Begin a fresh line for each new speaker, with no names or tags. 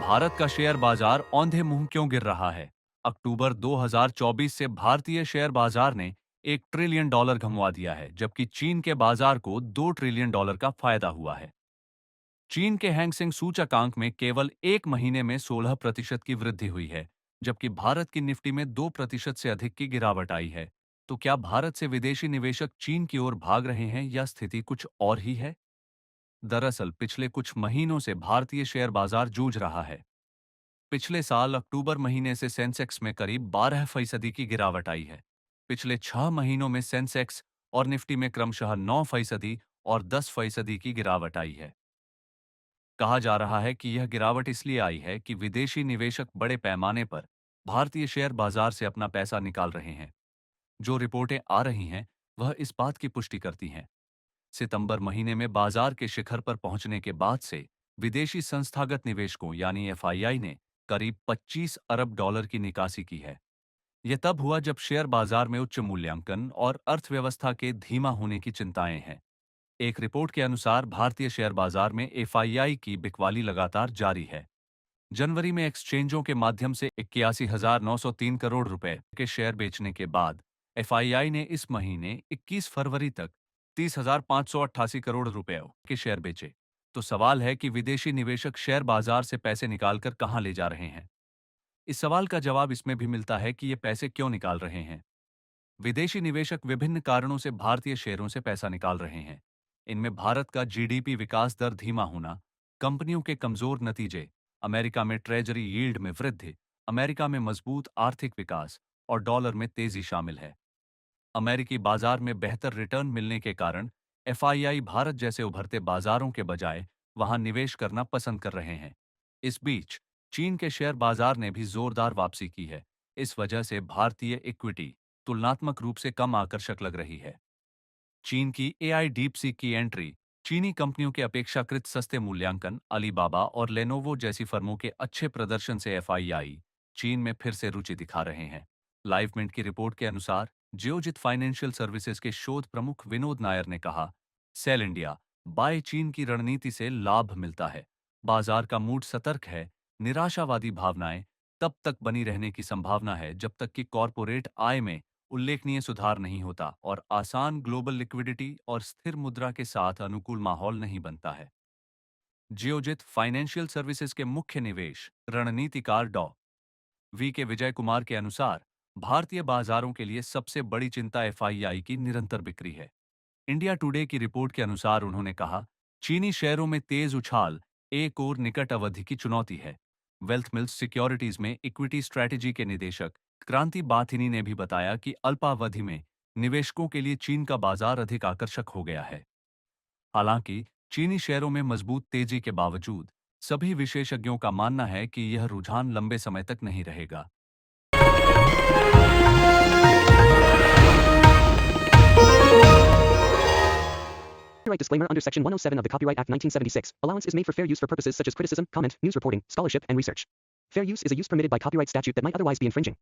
भारत का शेयर बाजार औंधे मुंह क्यों गिर रहा है? अक्टूबर 2024 से भारतीय शेयर बाजार ने $1 ट्रिलियन गंवा दिया है, जबकि चीन के बाजार को $2 ट्रिलियन का फायदा हुआ है। चीन के हैंगसेंग सूचकांक में केवल एक महीने में 16% की वृद्धि हुई है, जबकि भारत की निफ्टी में 2% से अधिक की गिरावट आई है। तो क्या भारत से विदेशी निवेशक चीन की ओर भाग रहे हैं या स्थिति कुछ और ही है? दरअसल पिछले कुछ महीनों से भारतीय शेयर बाजार जूझ रहा है। पिछले साल अक्टूबर महीने से सेंसेक्स में करीब 12% की गिरावट आई है। पिछले 6 महीनों में सेंसेक्स और निफ्टी में क्रमशः 9% और 10% की गिरावट आई है। कहा जा रहा है कि यह गिरावट इसलिए आई है कि विदेशी निवेशक बड़े पैमाने पर भारतीय शेयर बाजार से अपना पैसा निकाल रहे हैं। जो रिपोर्टें आ रही हैं, वह इस बात की पुष्टि करती हैं। सितंबर महीने में बाजार के शिखर पर पहुंचने के बाद से विदेशी संस्थागत निवेशकों यानी एफआईआई ने करीब 25 अरब डॉलर की निकासी की है। यह तब हुआ जब शेयर बाजार में उच्च मूल्यांकन और अर्थव्यवस्था के धीमा होने की चिंताएं हैं। एक रिपोर्ट के अनुसार भारतीय शेयर बाजार में एफआईआई की बिकवाली लगातार जारी है। जनवरी में एक्सचेंजों के माध्यम से 81,903 करोड़ रुपए के शेयर बेचने के बाद एफआईआई ने इस महीने 21 फरवरी तक 30,588 करोड़ रुपए के शेयर बेचे। तो सवाल है कि विदेशी निवेशक शेयर बाजार से पैसे निकालकर कहां ले जा रहे हैं? इस सवाल का जवाब इसमें भी मिलता है कि ये पैसे क्यों निकाल रहे हैं। विदेशी निवेशक विभिन्न कारणों से भारतीय शेयरों से पैसा निकाल रहे हैं। इनमें भारत का जीडीपी विकास दर धीमा होना, कंपनियों के कमजोर नतीजे, अमेरिका में ट्रेजरी यील्ड में वृद्धि, अमेरिका में मजबूत आर्थिक विकास और डॉलर में तेजी शामिल है। अमेरिकी बाजार में बेहतर रिटर्न मिलने के कारण एफआईआई भारत जैसे उभरते बाजारों के बजाय वहां निवेश करना पसंद कर रहे हैं। इस बीच चीन के शेयर बाजार ने भी जोरदार वापसी की है। इस वजह से भारतीय इक्विटी तुलनात्मक रूप से कम आकर्षक लग रही है। चीन की एआई डीपसीक की एंट्री, चीनी कंपनियों के अपेक्षाकृत सस्ते मूल्यांकन, अलीबाबा और लेनोवो जैसी फर्मों के अच्छे प्रदर्शन से एफआईआई चीन में फिर से रुचि दिखा रहे हैं। लाइवमिंट की रिपोर्ट के अनुसार जियोजित फाइनेंशियल सर्विसेज के शोध प्रमुख विनोद नायर ने कहा, सेल इंडिया बाय चीन की रणनीति से लाभ मिलता है। बाजार का मूड सतर्क है। निराशावादी भावनाएं तब तक बनी रहने की संभावना है जब तक कि कॉरपोरेट आय में उल्लेखनीय सुधार नहीं होता और आसान ग्लोबल लिक्विडिटी और स्थिर मुद्रा के साथ अनुकूल माहौल नहीं बनता है। जियोजित फाइनेंशियल सर्विसेज के मुख्य निवेश रणनीतिकार डॉ वी के विजय कुमार के अनुसार भारतीय बाजारों के लिए सबसे बड़ी चिंता एफआईआई की निरंतर बिक्री है। इंडिया टुडे की रिपोर्ट के अनुसार उन्होंने कहा, चीनी शेयरों में तेज उछाल एक और निकट अवधि की चुनौती है। वेल्थ मिल्स सिक्योरिटीज में इक्विटी स्ट्रैटेजी के निदेशक क्रांति बाथिनी ने भी बताया कि अल्पावधि में निवेशकों के लिए चीन का बाजार अधिक आकर्षक हो गया है। हालांकि चीनी शेयरों में मजबूत तेजी के बावजूद सभी विशेषज्ञों का मानना है कि यह रुझान लंबे समय तक नहीं रहेगा।
Copyright disclaimer under Section 107 of the Copyright Act 1976. Allowance is made for fair use for purposes such as criticism, comment, news reporting, scholarship, and research. Fair use is a use permitted by copyright statute that might otherwise be infringing.